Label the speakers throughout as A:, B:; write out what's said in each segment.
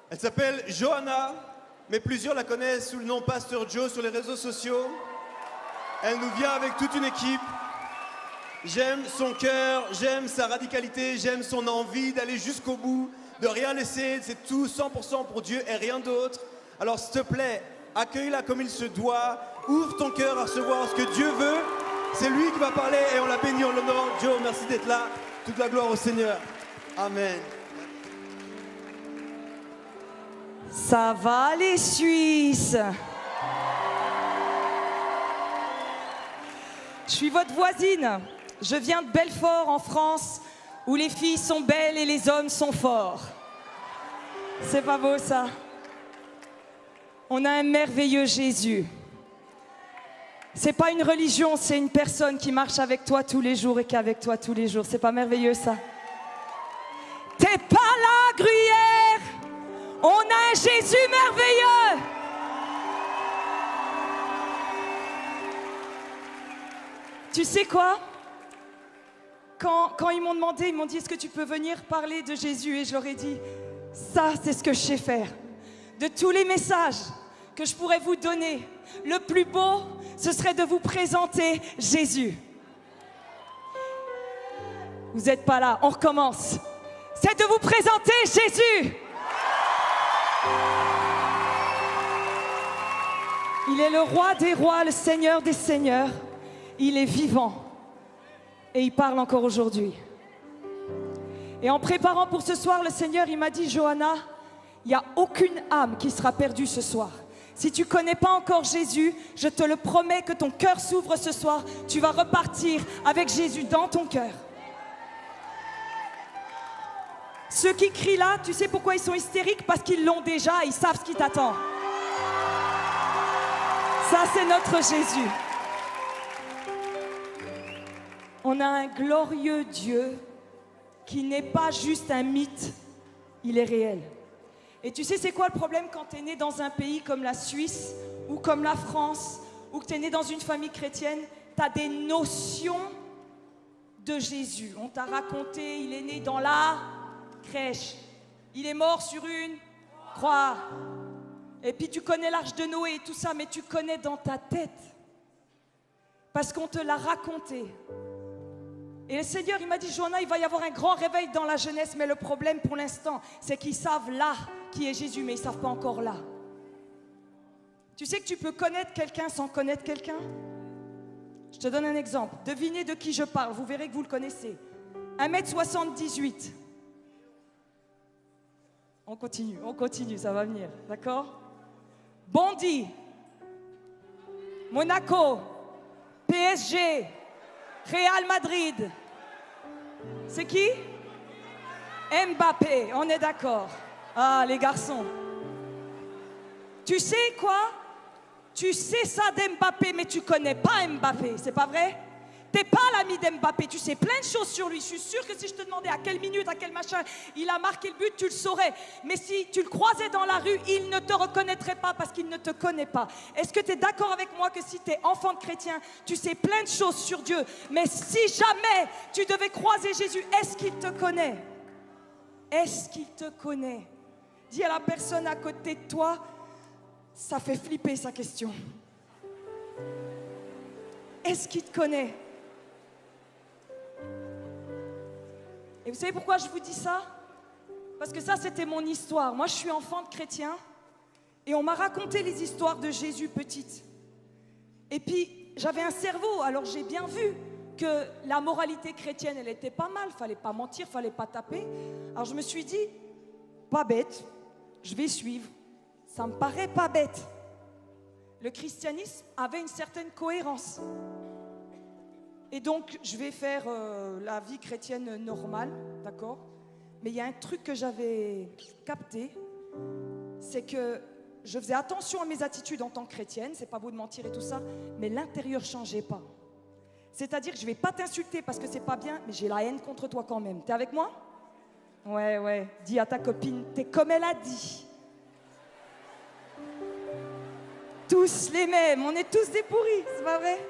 A: Elle s'appelle Johanna, mais plusieurs la connaissent sous le nom Pasteur Joe sur les réseaux sociaux. Elle nous vient avec toute une équipe. J'aime son cœur, j'aime sa radicalité, j'aime son envie d'aller jusqu'au bout, de rien laisser, c'est tout 100% pour Dieu et rien d'autre. Alors s'il te plaît, accueille-la comme il se doit, ouvre ton cœur à recevoir ce que Dieu veut. C'est lui qui va parler et on la bénit en l'honorant. Joe, merci d'être là. Toute la gloire au Seigneur. Amen.
B: Ça va les Suisses? Je suis votre voisine. Je viens de Belfort en France, où les filles sont belles et les hommes sont forts. C'est pas beau ça? On a un merveilleux Jésus. C'est pas une religion, c'est une personne qui marche avec toi tous les jours et qui est avec toi tous les jours. C'est pas merveilleux ça? T'es pas là, Gruyère! On a un Jésus merveilleux! Tu sais quoi? Quand ils m'ont demandé, ils m'ont dit, est-ce que tu peux venir parler de Jésus? Et je leur ai dit, ça c'est ce que je sais faire. De tous les messages que je pourrais vous donner, le plus beau, ce serait de vous présenter Jésus. Vous n'êtes pas là, on recommence. C'est de vous présenter Jésus. Il est le roi des rois, le seigneur des seigneurs. Il est vivant. Et il parle encore aujourd'hui. Et en préparant pour ce soir, le Seigneur, il m'a dit, Johanna, il n'y a aucune âme qui sera perdue ce soir. Si tu ne connais pas encore Jésus, je te le promets que ton cœur s'ouvre ce soir. Tu vas repartir avec Jésus dans ton cœur. Ceux qui crient là, tu sais pourquoi ils sont hystériques? Parce qu'ils l'ont déjà, ils savent ce qui t'attend. Ça, c'est notre Jésus. On a un glorieux Dieu qui n'est pas juste un mythe, il est réel. Et tu sais c'est quoi le problème quand tu es né dans un pays comme la Suisse ou comme la France ou que tu es né dans une famille chrétienne? Tu as des notions de Jésus. On t'a raconté, il est né dans la crèche, il est mort sur une croix. Et puis tu connais l'arche de Noé et tout ça, mais tu connais dans ta tête parce qu'on te l'a raconté. Et le Seigneur, il m'a dit, Johanna, il va y avoir un grand réveil dans la jeunesse, mais le problème pour l'instant, c'est qu'ils savent là qui est Jésus, mais ils ne savent pas encore là. Tu sais que tu peux connaître quelqu'un sans connaître quelqu'un? Je te donne un exemple. Devinez de qui je parle, vous verrez que vous le connaissez. 1m78. On continue, ça va venir, d'accord? Bondy, Monaco, PSG, Real Madrid. C'est qui? Mbappé, on est d'accord. Ah, les garçons. Tu sais quoi? Tu sais ça d'Mbappé, mais tu connais pas Mbappé, c'est pas vrai? T'es pas l'ami d'Mbappé, tu sais plein de choses sur lui. Je suis sûre que si je te demandais à quelle minute, à quel machin, il a marqué le but, tu le saurais. Mais si tu le croisais dans la rue, il ne te reconnaîtrait pas parce qu'il ne te connaît pas. Est-ce que tu es d'accord avec moi que si tu es enfant de chrétien, tu sais plein de choses sur Dieu, mais si jamais tu devais croiser Jésus, est-ce qu'il te connaît? Est-ce qu'il te connaît? Dis à la personne à côté de toi, ça fait flipper sa question. Est-ce qu'il te connaît? Et vous savez pourquoi je vous dis ça? Parce que ça, c'était mon histoire. Moi, je suis enfant de chrétien et on m'a raconté les histoires de Jésus petite. Et puis, j'avais un cerveau, alors j'ai bien vu que la moralité chrétienne, elle était pas mal. Fallait pas mentir, fallait pas taper. Alors je me suis dit, pas bête, je vais suivre. Ça me paraît pas bête. Le christianisme avait une certaine cohérence. Et donc, je vais faire la vie chrétienne normale, d'accord? Mais il y a un truc que j'avais capté, c'est que je faisais attention à mes attitudes en tant que chrétienne, c'est pas beau de mentir et tout ça, mais l'intérieur changeait pas. C'est-à-dire que je vais pas t'insulter parce que c'est pas bien, mais j'ai la haine contre toi quand même. T'es avec moi? Ouais, dis à ta copine, t'es comme elle a dit. Tous les mêmes, on est tous des pourris, c'est pas vrai?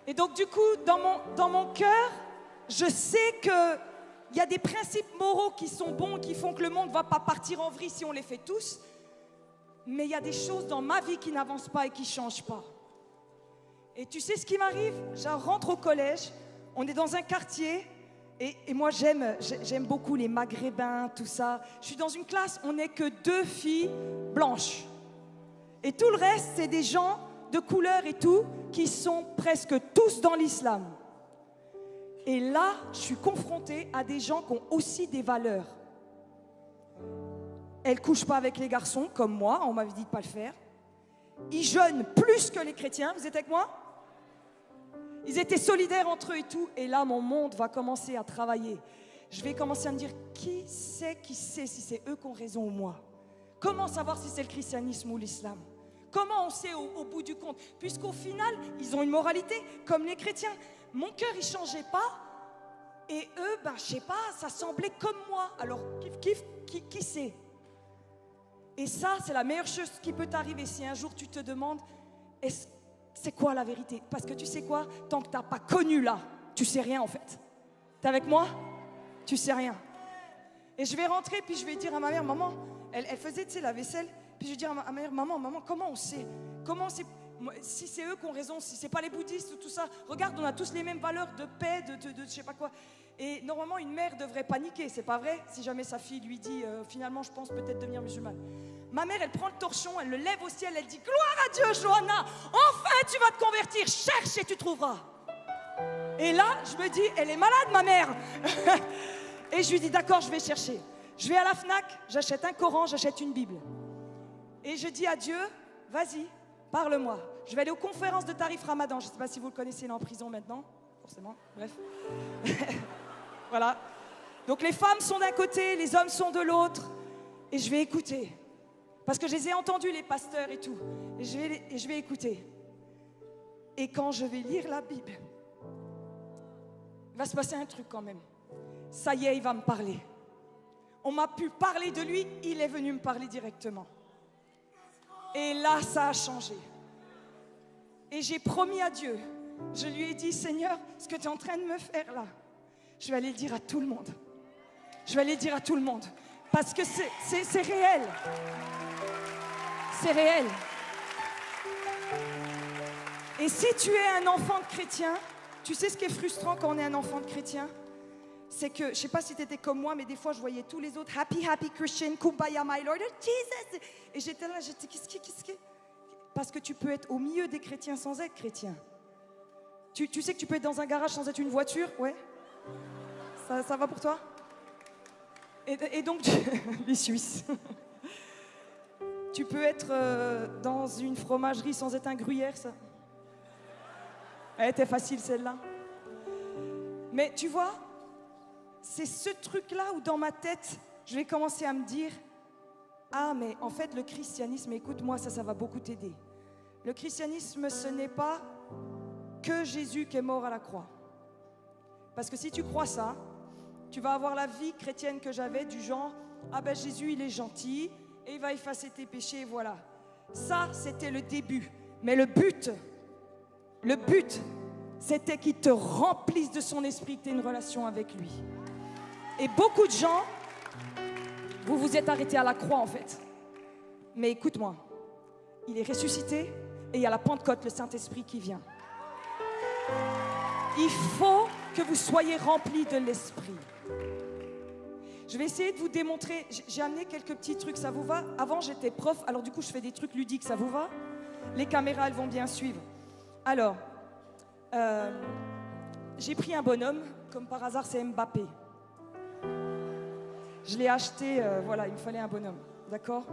B: Et donc du coup, dans mon cœur, je sais que Il y a des principes moraux qui sont bons, qui font que le monde ne va pas partir en vrille si on les fait tous. Mais il y a des choses dans ma vie qui n'avancent pas et qui ne changent pas. Et tu sais ce qui m'arrive? Je rentre au collège, on est dans un quartier, et moi j'aime beaucoup les Maghrébins, tout ça. Je suis dans une classe, on n'est que 2 filles blanches. Et tout le reste, c'est des gens de couleur et tout, qui sont presque tous dans l'islam. Et là, je suis confrontée à des gens qui ont aussi des valeurs. Elles ne couchent pas avec les garçons, comme moi, on m'avait dit de ne pas le faire. Ils jeûnent plus que les chrétiens, vous êtes avec moi? Ils étaient solidaires entre eux et tout. Et là, mon monde va commencer à travailler. Je vais commencer à me dire, qui sait si c'est eux qui ont raison ou moi? Comment savoir si c'est le christianisme ou l'islam? Comment on sait au bout du compte? Puisqu'au final, ils ont une moralité comme les chrétiens. Mon cœur, il ne changeait pas. Et eux, je ne sais pas, ça semblait comme moi. Alors, qui sait? Et ça, c'est la meilleure chose qui peut t'arriver si un jour tu te demandes, c'est quoi la vérité? Parce que tu sais quoi? Tant que tu n'as pas connu là, tu ne sais rien en fait. T'es avec moi? Tu ne sais rien. Et je vais rentrer, puis je vais dire à ma mère, maman, elle faisait, tu sais, la vaisselle. Puis je vais dire à ma mère, maman, comment on sait? Comment on sait si c'est eux qui ont raison, si c'est pas les bouddhistes ou tout ça? Regarde, on a tous les mêmes valeurs de paix, de je sais pas quoi. Et normalement, une mère devrait paniquer, c'est pas vrai? Si jamais sa fille lui dit, finalement, je pense peut-être devenir musulmane. Ma mère, elle prend le torchon, elle le lève au ciel, elle dit, gloire à Dieu, Johanna, enfin tu vas te convertir, cherche et tu trouveras. Et là, je me dis, elle est malade, ma mère. Et je lui dis, d'accord, je vais chercher. Je vais à la Fnac, j'achète un Coran, j'achète une Bible. Et je dis à Dieu, vas-y, parle-moi. Je vais aller aux conférences de Tarif Ramadan. Je ne sais pas si vous le connaissez, il est en prison maintenant. Forcément, bref. Voilà. Donc les femmes sont d'un côté, les hommes sont de l'autre. Et je vais écouter. Parce que je les ai entendus, les pasteurs et tout. Et je vais écouter. Et quand je vais lire la Bible, il va se passer un truc quand même. Ça y est, il va me parler. On m'a pu parler de lui, il est venu me parler directement. Et là, ça a changé. Et j'ai promis à Dieu, je lui ai dit, Seigneur, ce que tu es en train de me faire là, je vais aller le dire à tout le monde. Je vais aller le dire à tout le monde. Parce que c'est réel. C'est réel. Et si tu es un enfant de chrétien, tu sais ce qui est frustrant quand on est un enfant de chrétien? C'est que, je ne sais pas si tu étais comme moi, mais des fois je voyais tous les autres, happy, happy Christian, kumbaya my Lord, Jesus. Et j'étais là, qu'est-ce que... Parce que tu peux être au milieu des chrétiens sans être chrétien. Tu sais que tu peux être dans un garage sans être une voiture? Ouais. Ça va pour toi? Et donc, les Suisses. Tu peux être dans une fromagerie sans être un gruyère, ça? Elle était facile celle-là. Mais tu vois, c'est ce truc-là où dans ma tête, je vais commencer à me dire, ah mais en fait le christianisme, écoute-moi, ça va beaucoup t'aider. Le christianisme, ce n'est pas que Jésus qui est mort à la croix. Parce que si tu crois ça, tu vas avoir la vie chrétienne que j'avais du genre, ah ben Jésus il est gentil et il va effacer tes péchés, voilà. Ça c'était le début. Mais le but, c'était qu'il te remplisse de son esprit, que tu aies une relation avec lui. Et beaucoup de gens, vous vous êtes arrêtés à la croix en fait. Mais écoute-moi, il est ressuscité et il y a la Pentecôte, le Saint-Esprit qui vient. Il faut que vous soyez remplis de l'Esprit. Je vais essayer de vous démontrer, j'ai amené quelques petits trucs, ça vous va? Avant j'étais prof, alors du coup je fais des trucs ludiques, ça vous va? Les caméras elles vont bien suivre. Alors, j'ai pris un bonhomme, comme par hasard c'est Mbappé. Je l'ai acheté, voilà, il me fallait un bonhomme, d'accord?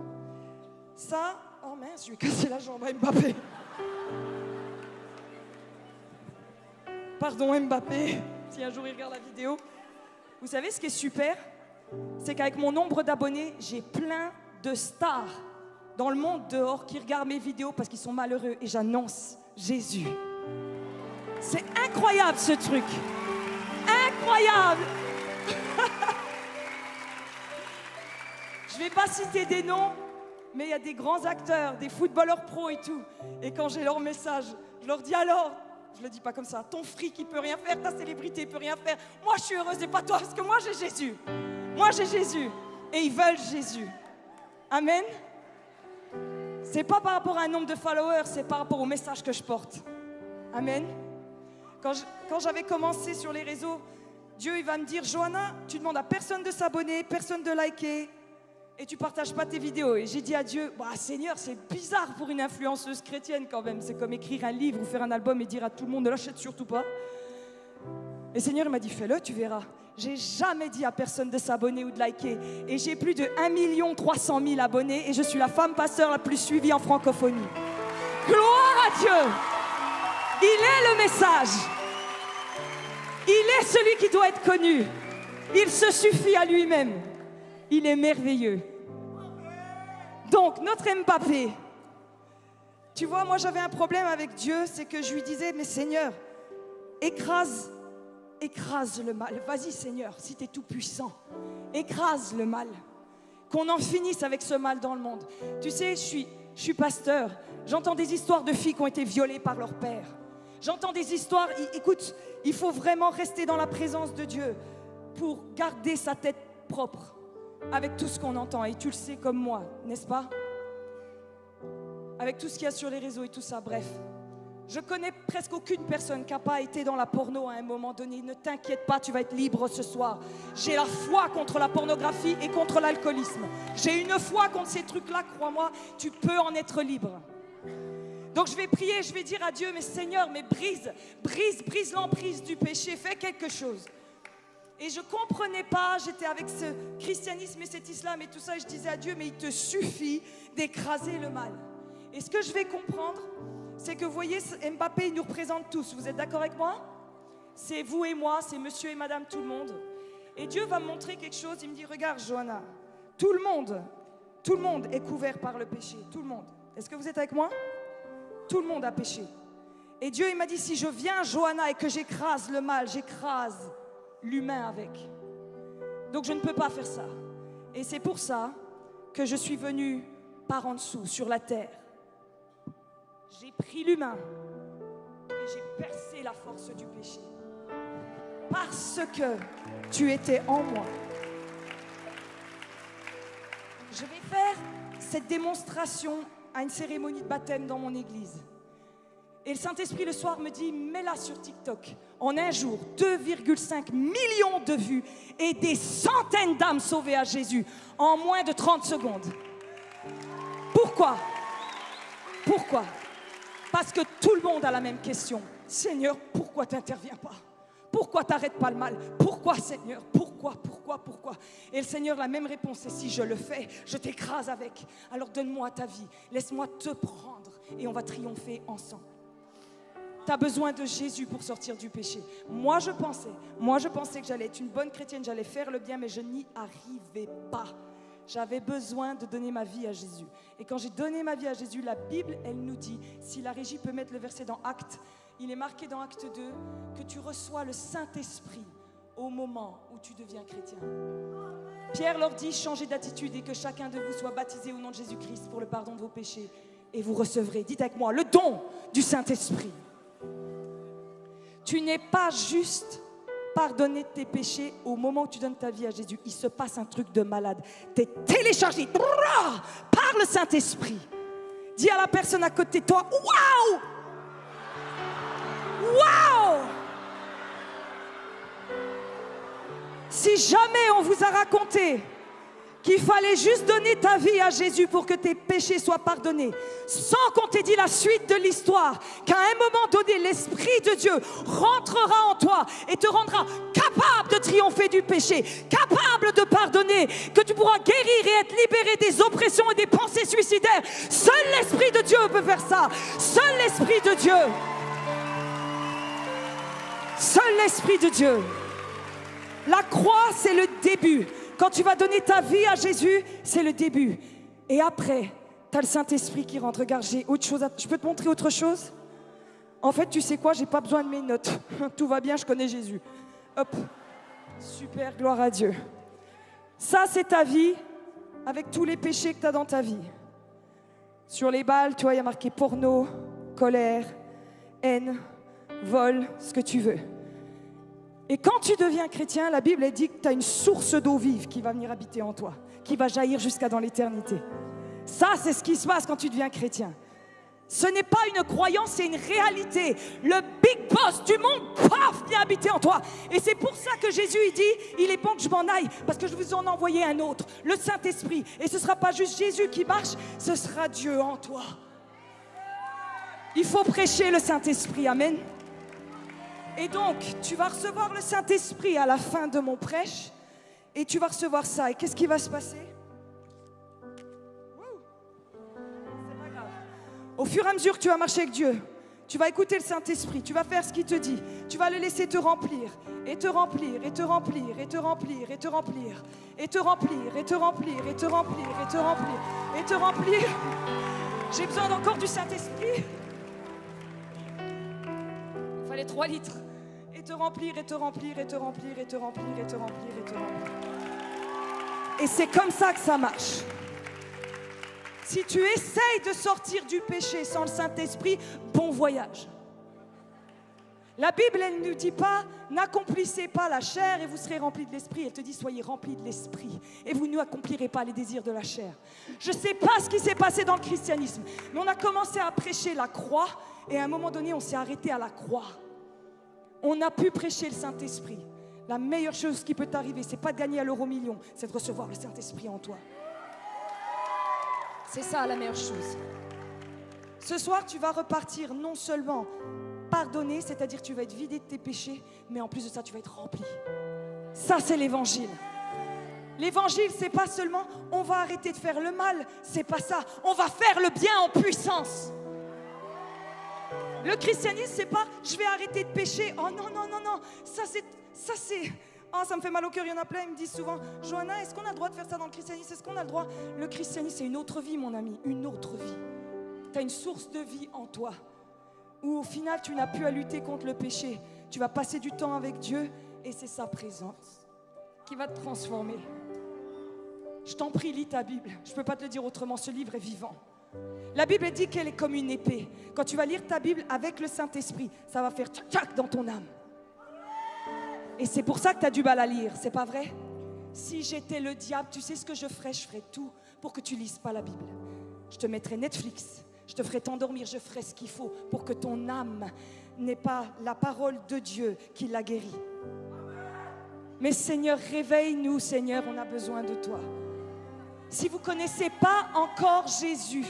B: Ça, oh mince, je lui ai cassé la jambe à Mbappé. Pardon Mbappé, si un jour il regarde la vidéo. Vous savez ce qui est super? C'est qu'avec mon nombre d'abonnés, j'ai plein de stars dans le monde dehors qui regardent mes vidéos parce qu'ils sont malheureux et j'annonce Jésus. C'est incroyable ce truc. Incroyable. Je ne vais pas citer des noms, mais il y a des grands acteurs, des footballeurs pros et tout. Et quand j'ai leur message, je leur dis alors, Je le dis pas comme ça. Ton fric, il peut rien faire. Ta célébrité, il peut rien faire. Moi, je suis heureuse et pas toi, parce que moi, j'ai Jésus. Moi, j'ai Jésus. Et ils veulent Jésus. Amen. C'est pas par rapport à un nombre de followers, c'est par rapport au message que je porte. Amen. Quand j'avais commencé sur les réseaux, Dieu, il va me dire, Johanna, tu demandes à personne de s'abonner, personne de liker, et tu partages pas tes vidéos. Et j'ai dit à Dieu, bah, Seigneur, c'est bizarre pour une influenceuse chrétienne quand même. C'est comme écrire un livre ou faire un album et dire à tout le monde, ne l'achète surtout pas. Et Seigneur, il m'a dit, fais-le, tu verras. J'ai jamais dit à personne de s'abonner ou de liker. Et j'ai plus de 1 300 000 abonnés et je suis la femme pasteur la plus suivie en francophonie. Gloire à Dieu! Il est le message. Il est celui qui doit être connu. Il se suffit à lui-même. Il est merveilleux. Donc, notre Mbappé, tu vois, moi j'avais un problème avec Dieu, c'est que je lui disais, mais Seigneur, écrase le mal. Vas-y Seigneur, si tu es tout puissant, écrase le mal. Qu'on en finisse avec ce mal dans le monde. Tu sais, je suis pasteur. J'entends des histoires de filles qui ont été violées par leur père. J'entends des histoires, écoute, il faut vraiment rester dans la présence de Dieu pour garder sa tête propre avec tout ce qu'on entend. Et tu le sais comme moi, n'est-ce pas? Avec tout ce qu'il y a sur les réseaux et tout ça, bref. Je connais presque aucune personne qui n'a pas été dans la porno à un moment donné. Ne t'inquiète pas, tu vas être libre ce soir. J'ai la foi contre la pornographie et contre l'alcoolisme. J'ai une foi contre ces trucs-là, crois-moi, tu peux en être libre. Donc je vais prier, je vais dire à Dieu, mais Seigneur, mais brise l'emprise du péché, fais quelque chose. Et je ne comprenais pas, j'étais avec ce christianisme et cet islam et tout ça, et je disais à Dieu, mais il te suffit d'écraser le mal. Et ce que je vais comprendre, c'est que vous voyez, Mbappé, il nous représente tous. Vous êtes d'accord avec moi? C'est vous et moi, c'est monsieur et madame tout le monde. Et Dieu va me montrer quelque chose, il me dit, regarde Johanna, tout le monde est couvert par le péché, tout le monde. Est-ce que vous êtes avec moi? Tout le monde a péché. Et Dieu, il m'a dit, si je viens, Johanna, et que j'écrase le mal, j'écrase l'humain avec. Donc je ne peux pas faire ça. Et c'est pour ça que je suis venue par en dessous, sur la terre. J'ai pris l'humain et j'ai percé la force du péché. Parce que tu étais en moi. Je vais faire cette démonstration à une cérémonie de baptême dans mon église. Et le Saint-Esprit le soir me dit, mets-la sur TikTok. En un jour, 2,5 millions de vues et des centaines d'âmes sauvées à Jésus en moins de 30 secondes. Pourquoi? Pourquoi? Parce que tout le monde a la même question. Seigneur, pourquoi tu n'interviens pas? Pourquoi tu n'arrêtes pas le mal? Pourquoi, Seigneur? Pourquoi? Et le Seigneur, la même réponse, c'est si je le fais, je t'écrase avec. Alors donne-moi ta vie, laisse-moi te prendre et on va triompher ensemble. Tu as besoin de Jésus pour sortir du péché. Moi, je pensais que j'allais être une bonne chrétienne, j'allais faire le bien, mais je n'y arrivais pas. J'avais besoin de donner ma vie à Jésus. Et quand j'ai donné ma vie à Jésus, la Bible, elle nous dit, si la régie peut mettre le verset dans Actes, il est marqué dans Acte 2 que tu reçois le Saint-Esprit au moment où tu deviens chrétien. Pierre leur dit, changez d'attitude et que chacun de vous soit baptisé au nom de Jésus-Christ pour le pardon de vos péchés. Et vous recevrez, dites avec moi, le don du Saint-Esprit. Tu n'es pas juste pardonné de tes péchés au moment où tu donnes ta vie à Jésus. Il se passe un truc de malade. Tu es téléchargé par le Saint-Esprit. Dis à la personne à côté de toi, waouh! Waouh! Si jamais on vous a raconté qu'il fallait juste donner ta vie à Jésus pour que tes péchés soient pardonnés, sans qu'on t'ait dit la suite de l'histoire, qu'à un moment donné, l'Esprit de Dieu rentrera en toi et te rendra capable de triompher du péché, capable de pardonner, que tu pourras guérir et être libéré des oppressions et des pensées suicidaires. Seul l'Esprit de Dieu peut faire ça. Seul l'Esprit de Dieu. Seul l'Esprit de Dieu. La croix, c'est le début. Quand tu vas donner ta vie à Jésus, c'est le début. Et après, tu as le Saint-Esprit qui rentre. Regarde, j'ai autre chose. Je peux te montrer autre chose? En fait, tu sais quoi? J'ai pas besoin de mes notes. Tout va bien, je connais Jésus. Hop. Super, gloire à Dieu. Ça, c'est ta vie avec tous les péchés que tu as dans ta vie. Sur les balles, tu vois, il y a marqué porno, colère, haine, vole, ce que tu veux. Et quand tu deviens chrétien, la Bible elle dit que tu as une source d'eau vive qui va venir habiter en toi, qui va jaillir jusqu'à dans l'éternité. Ça, c'est ce qui se passe quand tu deviens chrétien. Ce n'est pas une croyance, c'est une réalité. Le big boss du monde, paf, vient habiter en toi. Et c'est pour ça que Jésus il dit, il est bon que je m'en aille, parce que je vous en ai envoyé un autre, le Saint-Esprit. Et ce ne sera pas juste Jésus qui marche, ce sera Dieu en toi. Il faut prêcher le Saint-Esprit, amen. Et donc, tu vas recevoir le Saint-Esprit à la fin de mon prêche, et tu vas recevoir ça. Et qu'est-ce qui va se passer? C'est pas grave. Au fur et à mesure que tu vas marcher avec Dieu, tu vas écouter le Saint-Esprit, tu vas faire ce qu'il te dit, tu vas le laisser te remplir, et te remplir, et te remplir, et te remplir, et te remplir, et te remplir, et te remplir, et te remplir, et te remplir, et te remplir. J'ai besoin encore du Saint-Esprit. Il fallait 3 litres. Et te remplir, et te remplir, et te remplir, et te remplir, et te remplir, et te remplir. Et c'est comme ça que ça marche. Si tu essayes de sortir du péché sans le Saint-Esprit, bon voyage. La Bible, elle ne nous dit pas, n'accomplissez pas la chair et vous serez remplis de l'Esprit. Elle te dit, soyez remplis de l'Esprit et vous n'accomplirez pas les désirs de la chair. Je ne sais pas ce qui s'est passé dans le christianisme, mais on a commencé à prêcher la croix et à un moment donné, on s'est arrêté à la croix. On a pu prêcher le Saint-Esprit. La meilleure chose qui peut t'arriver, c'est pas de gagner à l'euro-million, c'est de recevoir le Saint-Esprit en toi. C'est ça la meilleure chose. Ce soir, tu vas repartir non seulement pardonné, c'est-à-dire tu vas être vidé de tes péchés, mais en plus de ça, tu vas être rempli. Ça, c'est l'évangile. L'évangile, c'est pas seulement on va arrêter de faire le mal, c'est pas ça. On va faire le bien en puissance. Le christianisme, c'est pas je vais arrêter de pécher. Oh non, non, non, non. Ça c'est. Oh, ça me fait mal au cœur. Il y en a plein, ils me disent souvent, Johanna, est-ce qu'on a le droit de faire ça dans le christianisme? Est-ce qu'on a le droit? Le christianisme, c'est une autre vie, mon ami, une autre vie. Tu as une source de vie en toi, où au final, tu n'as plus à lutter contre le péché. Tu vas passer du temps avec Dieu, et c'est sa présence qui va te transformer. Je t'en prie, lis ta Bible. Je ne peux pas te le dire autrement, ce livre est vivant. La Bible dit qu'elle est comme une épée. Quand tu vas lire ta Bible avec le Saint-Esprit, ça va faire tchac dans ton âme. Et c'est pour ça que tu as du mal à lire, c'est pas vrai? Si j'étais le diable, tu sais ce que je ferais? Je ferais tout pour que tu lises pas la Bible. Je te mettrais Netflix, je te ferais t'endormir, je ferais ce qu'il faut pour que ton âme n'ait pas la parole de Dieu qui la guérit. Mais Seigneur, réveille-nous, Seigneur, on a besoin de toi. Si vous ne connaissez pas encore Jésus,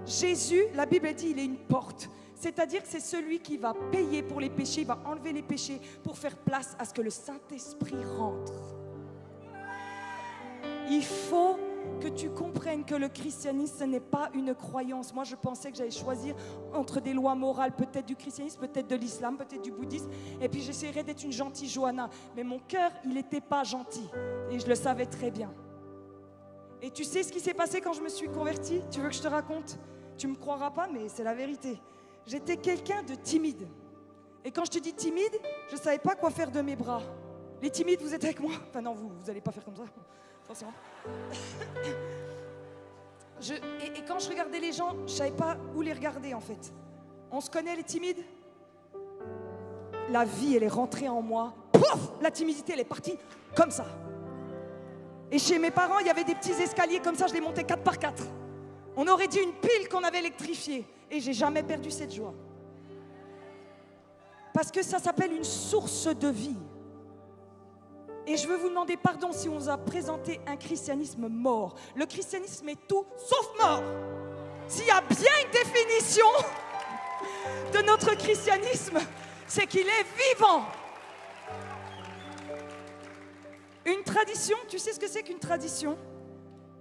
B: Jésus, la Bible dit, il est une porte. C'est-à-dire que c'est celui qui va payer pour les péchés, il va enlever les péchés pour faire place à ce que le Saint-Esprit rentre. Il faut que tu comprennes que le christianisme, ce n'est pas une croyance. Moi, je pensais que j'allais choisir entre des lois morales, peut-être du christianisme, peut-être de l'islam, peut-être du bouddhisme, et puis j'essaierais d'être une gentille Johanna. Mais mon cœur, il n'était pas gentil, et je le savais très bien. Et tu sais ce qui s'est passé quand je me suis convertie? Tu veux que je te raconte? Tu ne me croiras pas, mais c'est la vérité. J'étais quelqu'un de timide. Et quand je te dis timide, je ne savais pas quoi faire de mes bras. Les timides, vous êtes avec moi? Enfin non, vous n'allez pas faire comme ça, forcément. Et quand je regardais les gens, je ne savais pas où les regarder en fait. On se connaît les timides? La vie, elle est rentrée en moi. Pouf! La timidité, elle est partie comme ça. Et chez mes parents, il y avait des petits escaliers comme ça, je les montais 4 par 4. On aurait dit une pile qu'on avait électrifiée. Et j'ai jamais perdu cette joie. Parce que ça s'appelle une source de vie. Et je veux vous demander pardon si on vous a présenté un christianisme mort. Le christianisme est tout sauf mort. S'il y a bien une définition de notre christianisme, c'est qu'il est vivant. Une tradition, tu sais ce que c'est qu'une tradition?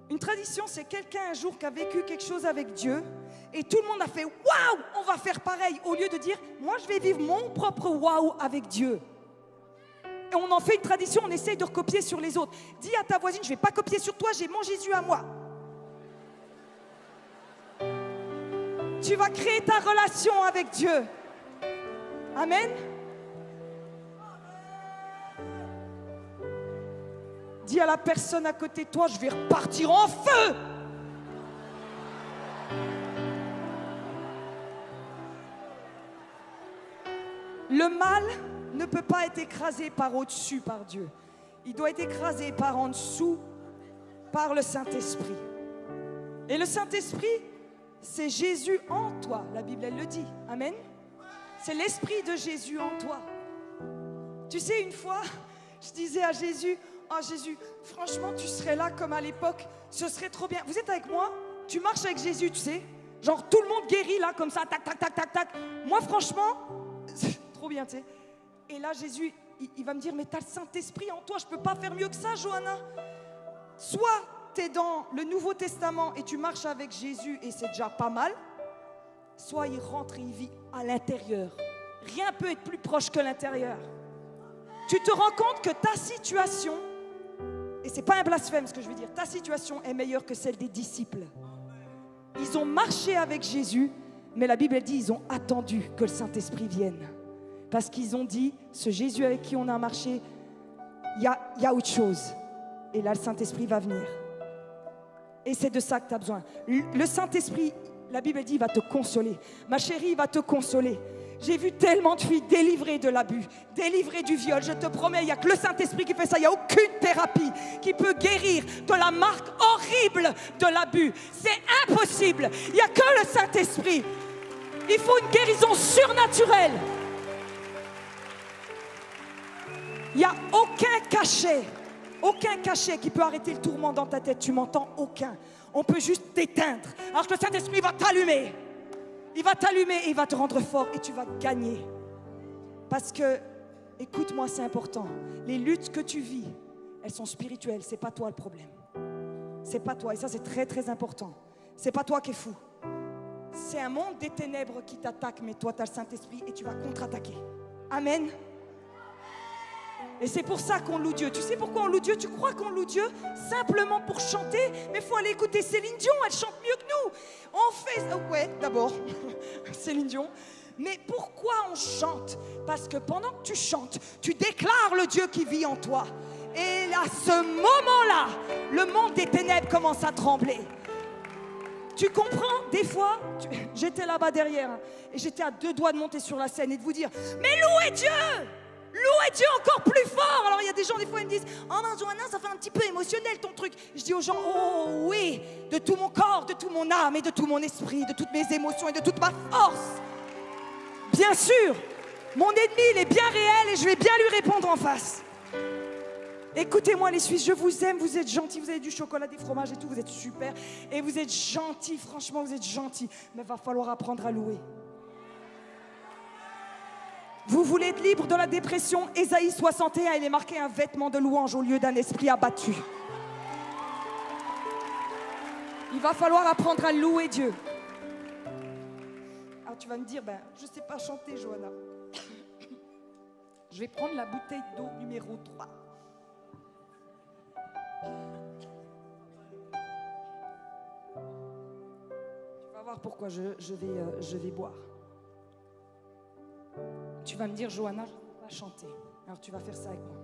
B: Une tradition, c'est quelqu'un un jour qui a vécu quelque chose avec Dieu et tout le monde a fait « Waouh, on va faire pareil » au lieu de dire « Moi, je vais vivre mon propre waouh avec Dieu ». Et on en fait une tradition, on essaye de recopier sur les autres. Dis à ta voisine « Je ne vais pas copier sur toi, j'ai mon Jésus à moi ». Tu vas créer ta relation avec Dieu. Amen. Dis à la personne à côté de toi, je vais repartir en feu. Le mal ne peut pas être écrasé par au-dessus, par Dieu. Il doit être écrasé par en dessous, par le Saint-Esprit. Et le Saint-Esprit, c'est Jésus en toi. La Bible, elle le dit. Amen. C'est l'Esprit de Jésus en toi. Tu sais, une fois, je disais à Jésus, « Oh Jésus, franchement, tu serais là comme à l'époque, ce serait trop bien. » Vous êtes avec moi? Tu marches avec Jésus, tu sais. Genre, tout le monde guérit là, comme ça, tac, tac, tac, tac, tac. Moi, franchement, c'est trop bien, tu sais. Et là, Jésus, il va me dire, « Mais tu as le Saint-Esprit en toi, je ne peux pas faire mieux que ça, Johanna. » Soit tu es dans le Nouveau Testament et tu marches avec Jésus et c'est déjà pas mal, soit il rentre et il vit à l'intérieur. Rien peut être plus proche que l'intérieur. Tu te rends compte que ta situation, et c'est pas un blasphème ce que je veux dire, ta situation est meilleure que celle des disciples. Ils ont marché avec Jésus, mais la Bible dit ils ont attendu que le Saint-Esprit vienne. Parce qu'ils ont dit, ce Jésus avec qui on a marché, il y a autre chose. Et là, le Saint-Esprit va venir. Et c'est de ça que tu as besoin. Le Saint-Esprit, la Bible dit, il va te consoler. Ma chérie, il va te consoler. J'ai vu tellement de filles délivrées de l'abus, délivrées du viol. Je te promets, il n'y a que le Saint-Esprit qui fait ça. Il n'y a aucune thérapie qui peut guérir de la marque horrible de l'abus. C'est impossible. Il n'y a que le Saint-Esprit. Il faut une guérison surnaturelle. Il n'y a aucun cachet qui peut arrêter le tourment dans ta tête. Tu m'entends? Aucun. On peut juste t'éteindre. Alors que le Saint-Esprit va t'allumer. Il va t'allumer et il va te rendre fort et tu vas gagner. Parce que, écoute-moi, c'est important. Les luttes que tu vis, elles sont spirituelles. C'est pas toi le problème. C'est pas toi. Et ça, c'est très, très important. C'est pas toi qui es fou. C'est un monde des ténèbres qui t'attaque, mais toi, tu as le Saint-Esprit et tu vas contre-attaquer. Amen. Et c'est pour ça qu'on loue Dieu. Tu sais pourquoi on loue Dieu? Tu crois qu'on loue Dieu simplement pour chanter? Mais il faut aller écouter Céline Dion, elle chante mieux que nous. On fait... ouais, d'abord, Céline Dion. Mais pourquoi on chante? Parce que pendant que tu chantes, tu déclares le Dieu qui vit en toi. Et à ce moment-là, le monde des ténèbres commence à trembler. Tu comprends? Des fois, j'étais là-bas derrière et j'étais à 2 doigts de monter sur la scène et de vous dire « Mais louez Dieu !» Louez Dieu encore plus fort. Alors il y a des gens des fois ils me disent « Oh non Johanna, ça fait un petit peu émotionnel ton truc ». Je dis aux gens « Oh oui, de tout mon corps, de tout mon âme et de tout mon esprit, de toutes mes émotions et de toute ma force ». Bien sûr, mon ennemi il est bien réel et je vais bien lui répondre en face. Écoutez-moi les Suisses, je vous aime, vous êtes gentils, vous avez du chocolat, des fromages et tout, vous êtes super. Et vous êtes gentils, franchement vous êtes gentils. Mais il va falloir apprendre à louer. Vous voulez être libre de la dépression? Ésaïe 61, il est marqué un vêtement de louange au lieu d'un esprit abattu. Il va falloir apprendre à louer Dieu. Alors tu vas me dire, je ne sais pas chanter, Johanna. Je vais prendre la bouteille d'eau numéro 3. Tu vas voir pourquoi je vais boire. Tu vas me dire, Johanna, je ne peux pas chanter. Alors tu vas faire ça avec moi.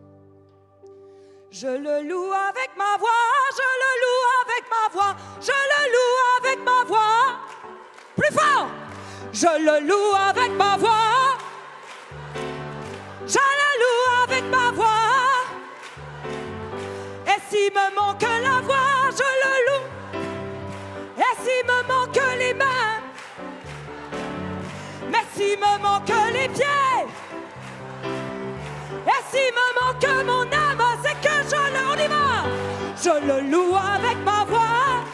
B: Je le loue avec ma voix, je le loue avec ma voix, je le loue avec ma voix. Plus fort! Je le loue avec ma voix, je le loue avec ma voix. Et s'il me manque la voix, je le loue. Et s'il me manque les mains, mais s'il me manque les pieds, et s'il me manque mon âme, c'est que on y va. Je le loue avec ma voix,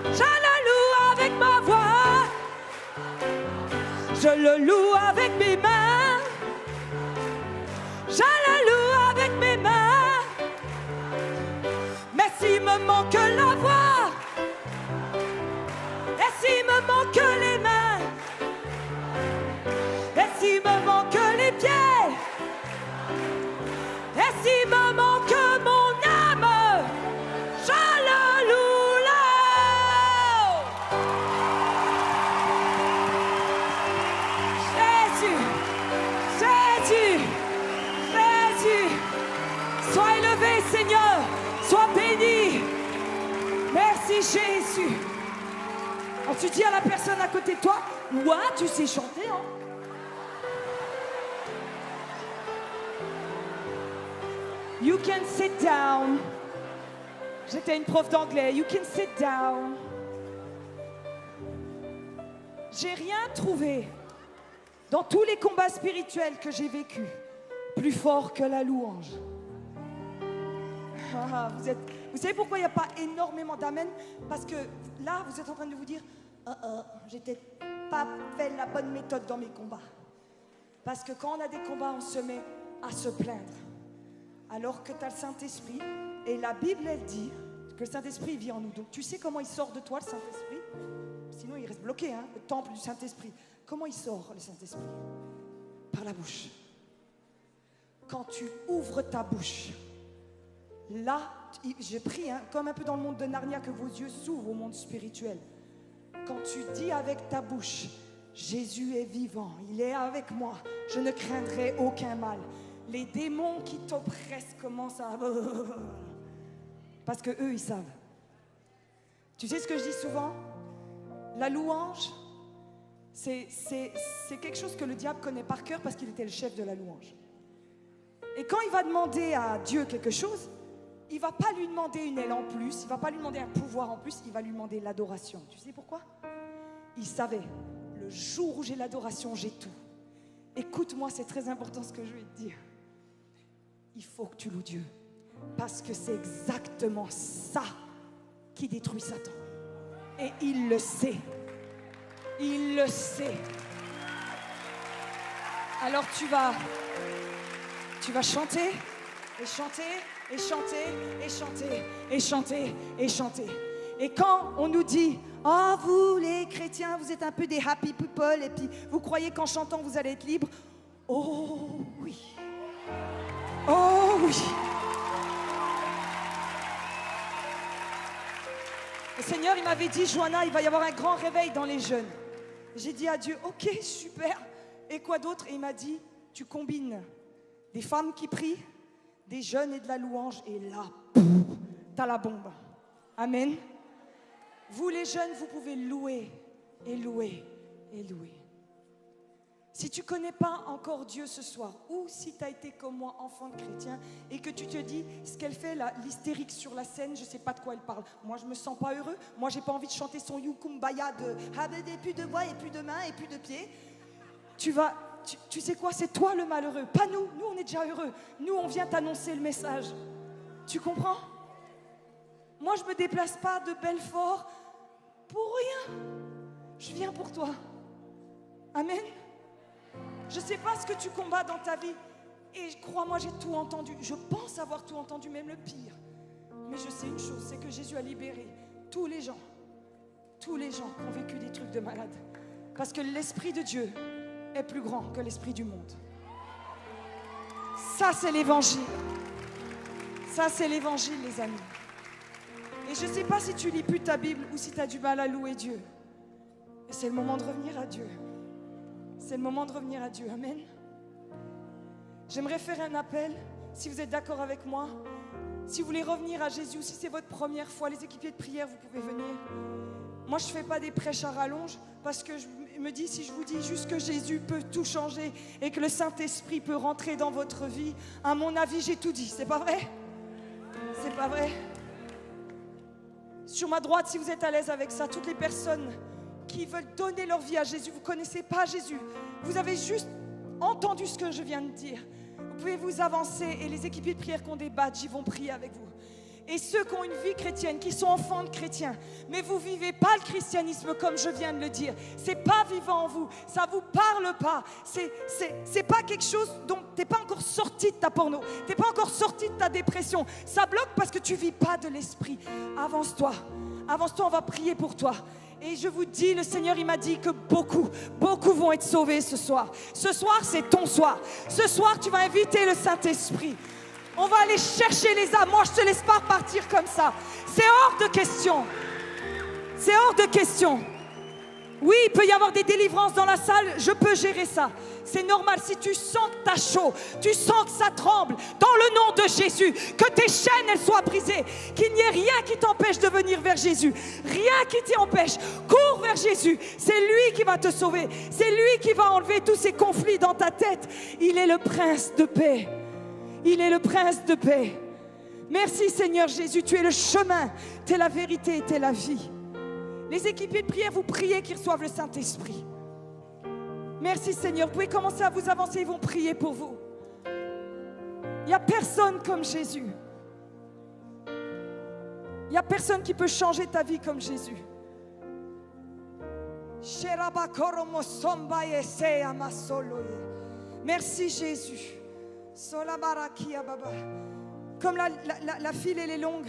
B: je le loue avec ma voix, je le loue avec mes mains, je le loue avec mes mains. Mais s'il me manque la voix, et s'il me manque les mains, et s'il me manque les pieds, et s'il me manque mon âme, je le loue là. Jésus, Jésus, Jésus, sois élevé Seigneur, sois béni. Merci Jésus. Alors tu dis à la personne à côté de toi, ouais, tu sais chanter, hein? You can sit down. J'étais une prof d'anglais. You can sit down. J'ai rien trouvé dans tous les combats spirituels que j'ai vécus plus fort que la louange. Vous savez pourquoi il n'y a pas énormément d'amen? Parce que là, vous êtes en train de vous dire j'ai peut-être pas fait la bonne méthode dans mes combats. Parce que quand on a des combats, on se met à se plaindre. Alors que tu as le Saint-Esprit, et la Bible, elle dit que le Saint-Esprit vit en nous. Donc tu sais comment il sort de toi, le Saint-Esprit? Sinon, il reste bloqué, hein, le temple du Saint-Esprit. Comment il sort, le Saint-Esprit? Par la bouche. Quand tu ouvres ta bouche, là, je prie, hein, comme un peu dans le monde de Narnia, que vos yeux s'ouvrent au monde spirituel. Quand tu dis avec ta bouche, Jésus est vivant, il est avec moi, je ne craindrai aucun mal. Les démons qui t'oppressent commencent à... Parce que eux, ils savent. Tu sais ce que je dis souvent? La louange, c'est quelque chose que le diable connaît par cœur parce qu'il était le chef de la louange. Et quand il va demander à Dieu quelque chose, il ne va pas lui demander une aile en plus, il ne va pas lui demander un pouvoir en plus, il va lui demander l'adoration. Tu sais pourquoi? Il savait, le jour où j'ai l'adoration, j'ai tout. Écoute-moi, c'est très important ce que je vais te dire. Il faut que tu loues Dieu. Parce que c'est exactement ça qui détruit Satan. Et il le sait. Il le sait. Alors tu vas chanter, et chanter, et chanter, et chanter, et chanter, et chanter. Et quand on nous dit, oh vous les chrétiens, vous êtes un peu des happy people, et puis vous croyez qu'en chantant vous allez être libre. Oh oui. Oh oui. Le Seigneur, il m'avait dit, Johanna, il va y avoir un grand réveil dans les jeunes. J'ai dit à Dieu, ok, super. Et quoi d'autre? Et il m'a dit, tu combines des femmes qui prient, des jeunes et de la louange. Et là, t'as la bombe. Amen. Vous les jeunes, vous pouvez louer et louer et louer. Si tu ne connais pas encore Dieu ce soir, ou si tu as été comme moi, enfant de chrétien, et que tu te dis, ce qu'elle fait, l'hystérique sur la scène, je ne sais pas de quoi elle parle. Moi, je ne me sens pas heureux. Moi, je n'ai pas envie de chanter son Yukumbaya de « plus de voix et plus de mains et plus de pieds ». Tu sais quoi, c'est toi le malheureux, pas nous. Nous, on est déjà heureux. Nous, on vient t'annoncer le message. Tu comprends? Moi, je ne me déplace pas de Belfort pour rien. Je viens pour toi. Amen. Je ne sais pas ce que tu combats dans ta vie. Et crois-moi, j'ai tout entendu. Je pense avoir tout entendu, même le pire. Mais je sais une chose, c'est que Jésus a libéré tous les gens qui ont vécu des trucs de malade. Parce que l'Esprit de Dieu est plus grand que l'esprit du monde. Ça, c'est l'évangile. Ça, c'est l'évangile, les amis. Et je ne sais pas si tu lis plus ta Bible ou si tu as du mal à louer Dieu. Et c'est le moment de revenir à Dieu. C'est le moment de revenir à Dieu. Amen. J'aimerais faire un appel, si vous êtes d'accord avec moi. Si vous voulez revenir à Jésus, si c'est votre première fois, les équipiers de prière, vous pouvez venir. Moi, je ne fais pas des prêches à rallonge parce que je me dis, si je vous dis juste que Jésus peut tout changer et que le Saint-Esprit peut rentrer dans votre vie, à mon avis, j'ai tout dit. C'est pas vrai? C'est pas vrai? Sur ma droite, si vous êtes à l'aise avec ça, toutes les personnes qui veulent donner leur vie à Jésus, vous ne connaissez pas Jésus, vous avez juste entendu ce que je viens de dire. Vous pouvez vous avancer et les équipiers de prière qui ont des badges, ils vont prier avec vous. Et ceux qui ont une vie chrétienne, qui sont enfants de chrétiens, mais vous ne vivez pas le christianisme comme je viens de le dire. Ce n'est pas vivant en vous, ça ne vous parle pas. C'est pas quelque chose dont tu n'es pas encore sorti de ta porno, tu n'es pas encore sorti de ta dépression. Ça bloque parce que tu ne vis pas de l'esprit. Avance-toi, on va prier pour toi. Et je vous dis, le Seigneur, il m'a dit que beaucoup vont être sauvés ce soir. Ce soir, c'est ton soir. Ce soir, tu vas inviter le Saint-Esprit. On va aller chercher les âmes. Moi, je ne te laisse pas repartir comme ça. C'est hors de question. C'est hors de question. Oui, il peut y avoir des délivrances dans la salle. Je peux gérer ça. C'est normal. Si tu sens que tu as chaud, tu sens que ça tremble, dans le nom de Jésus, que tes chaînes elles soient brisées, qu'il n'y ait rien qui t'empêche de venir vers Jésus. Rien qui t'y empêche. Cours vers Jésus. C'est lui qui va te sauver. C'est lui qui va enlever tous ces conflits dans ta tête. Il est le prince de paix. Il est le prince de paix. Merci Seigneur Jésus, tu es le chemin, tu es la vérité et tu es la vie. Les équipiers de prière, vous priez qu'ils reçoivent le Saint-Esprit. Merci Seigneur, vous pouvez commencer à vous avancer, ils vont prier pour vous. Il n'y a personne comme Jésus. Il n'y a personne qui peut changer ta vie comme Jésus. Merci Jésus. Comme la file elle est longue,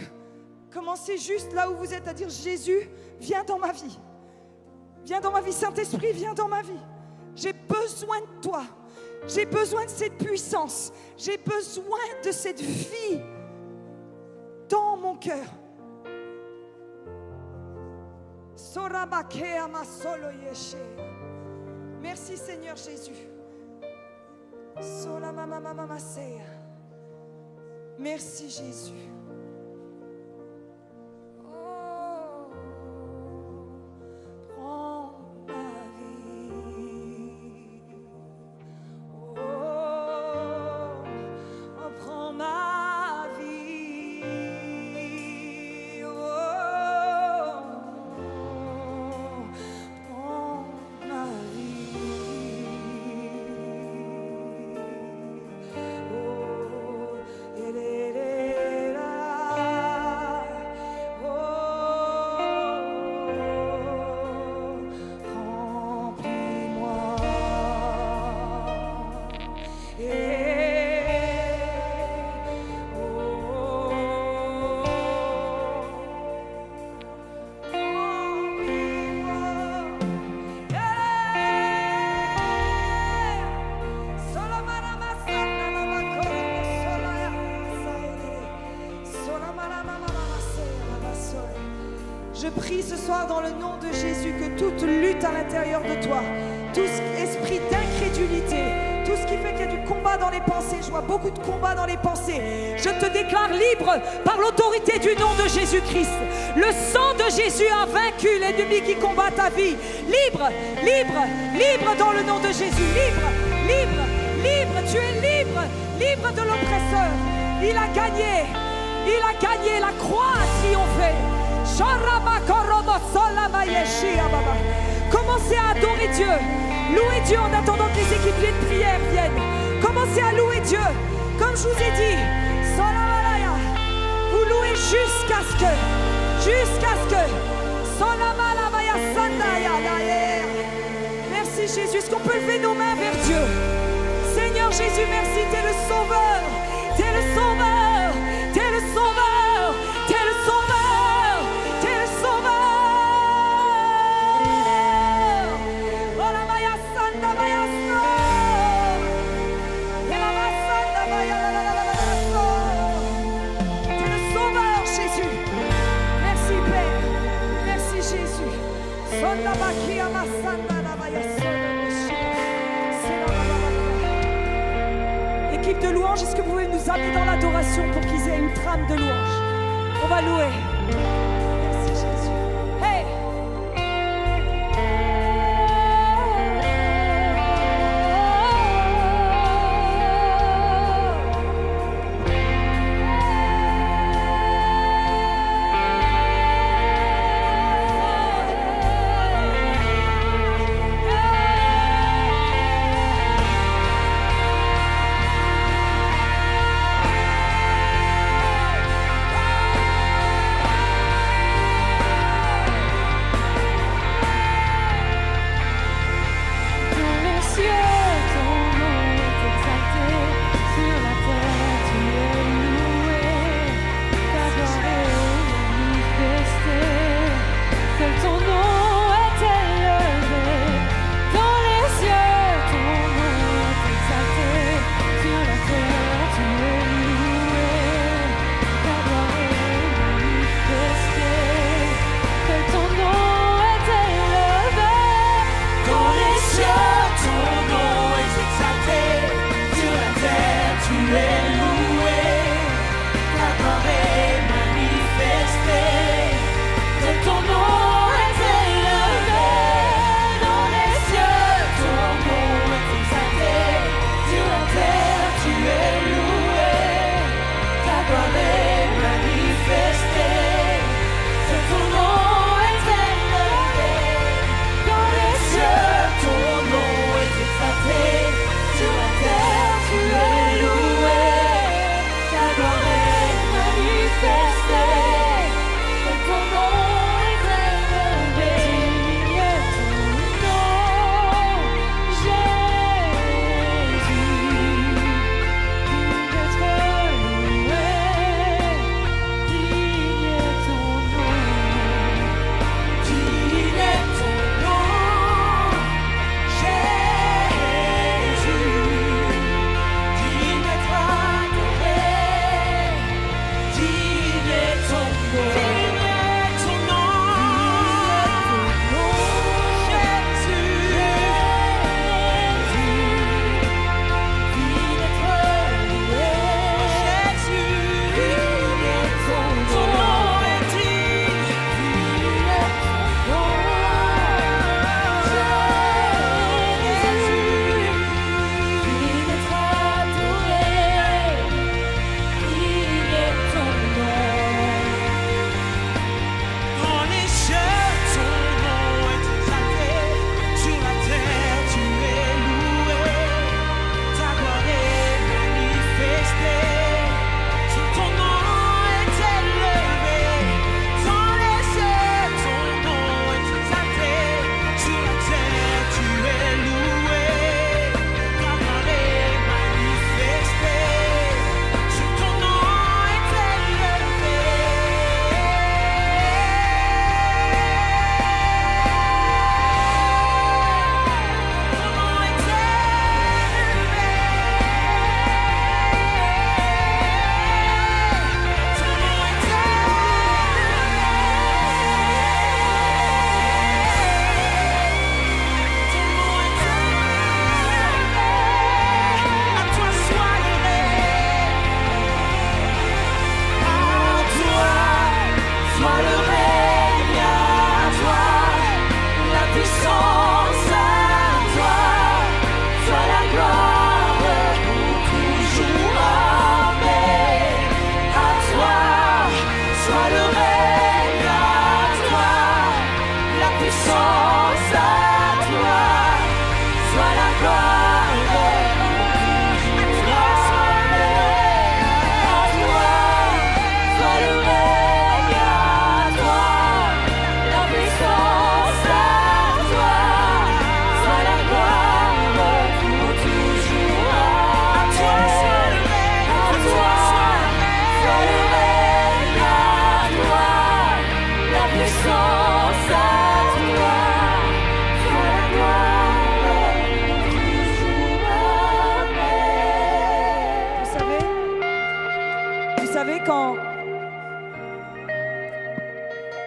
B: commencez juste là où vous êtes à dire Jésus, viens dans ma vie. Viens dans ma vie, Saint-Esprit, viens dans ma vie. J'ai besoin de toi. J'ai besoin de cette puissance. J'ai besoin de cette vie dans mon cœur. Merci Seigneur Jésus. Merci Jésus. Oh, prends ma vie. Oh, prends ma vie. Oh, prends ma vie. Oh, je prie ce soir dans le nom de Jésus que toute lutte à l'intérieur de toi, tout esprit d'incrédulité, tout ce qui fait qu'il y a du combat dans les pensées, je vois beaucoup de combat dans les pensées, je te déclare libre par l'autorité du nom de Jésus-Christ. Le sang de Jésus a vaincu l'ennemi qui combat ta vie. Libre, libre, libre dans le nom de Jésus. Libre, libre, libre, tu es libre, libre de l'oppresseur. Il a gagné, la croix a triomphé. Commencez à adorer Dieu. Louez Dieu en attendant que les équipiers de prière viennent. Commencez à louer Dieu. Comme je vous ai dit, vous louez jusqu'à ce que. Merci Jésus. Est-ce qu'on peut lever nos mains vers Dieu? Seigneur Jésus, merci. T'es le sauveur. T'es le sauveur. T'es le sauveur. T'es le sauveur. T'es le sauveur. Oh la Maya Santa Maya So. Et la Maya Santa Maya la So. T'es le sauveur, Jésus. Merci Père. Merci Jésus. Sonda Bakia Masanda la Maya So. Équipe de louange, est-ce que vous pouvez nous amener dans l'adoration pour qu'ils aient une trame de louange? On va louer. Merci Jésus. Hey!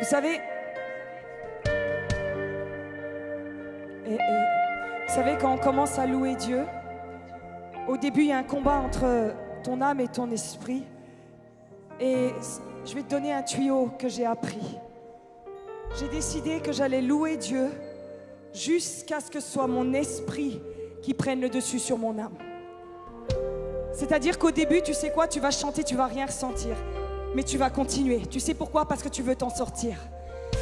B: Vous savez, vous savez, quand on commence à louer Dieu, au début, il y a un combat entre ton âme et ton esprit. Et je vais te donner un tuyau que j'ai appris. J'ai décidé que j'allais louer Dieu jusqu'à ce que ce soit mon esprit qui prenne le dessus sur mon âme. C'est-à-dire qu'au début, tu sais quoi, tu vas chanter, tu vas rien ressentir. Mais tu vas continuer. Tu sais pourquoi? Parce que tu veux t'en sortir.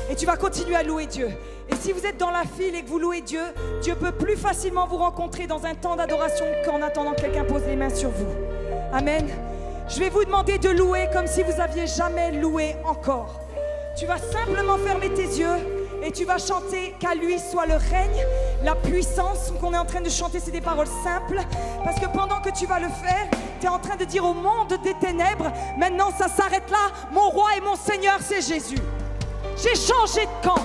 B: Et tu vas continuer à louer Dieu. Et si vous êtes dans la file et que vous louez Dieu, Dieu peut plus facilement vous rencontrer dans un temps d'adoration qu'en attendant que quelqu'un pose les mains sur vous. Amen. Je vais vous demander de louer comme si vous aviez jamais loué encore. Tu vas simplement fermer tes yeux et tu vas chanter qu'à lui soit le règne, la puissance. Qu'on est en train de chanter, c'est des paroles simples. Parce que pendant que tu vas le faire, tu es en train de dire au monde des ténèbres, maintenant ça s'arrête là, mon roi et mon Seigneur c'est Jésus. J'ai changé de camp,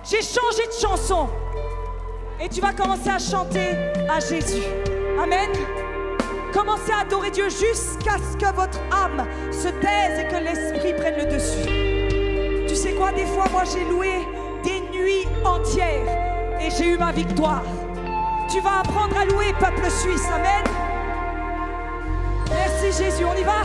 B: j'ai changé de chanson. Et tu vas commencer à chanter à Jésus. Amen. Commencez à adorer Dieu jusqu'à ce que votre âme se taise et que l'esprit prenne le dessus. Tu sais quoi, des fois, moi j'ai loué des nuits entières et j'ai eu ma victoire. Tu vas apprendre à louer, peuple suisse. Amen. Merci Jésus, on y va.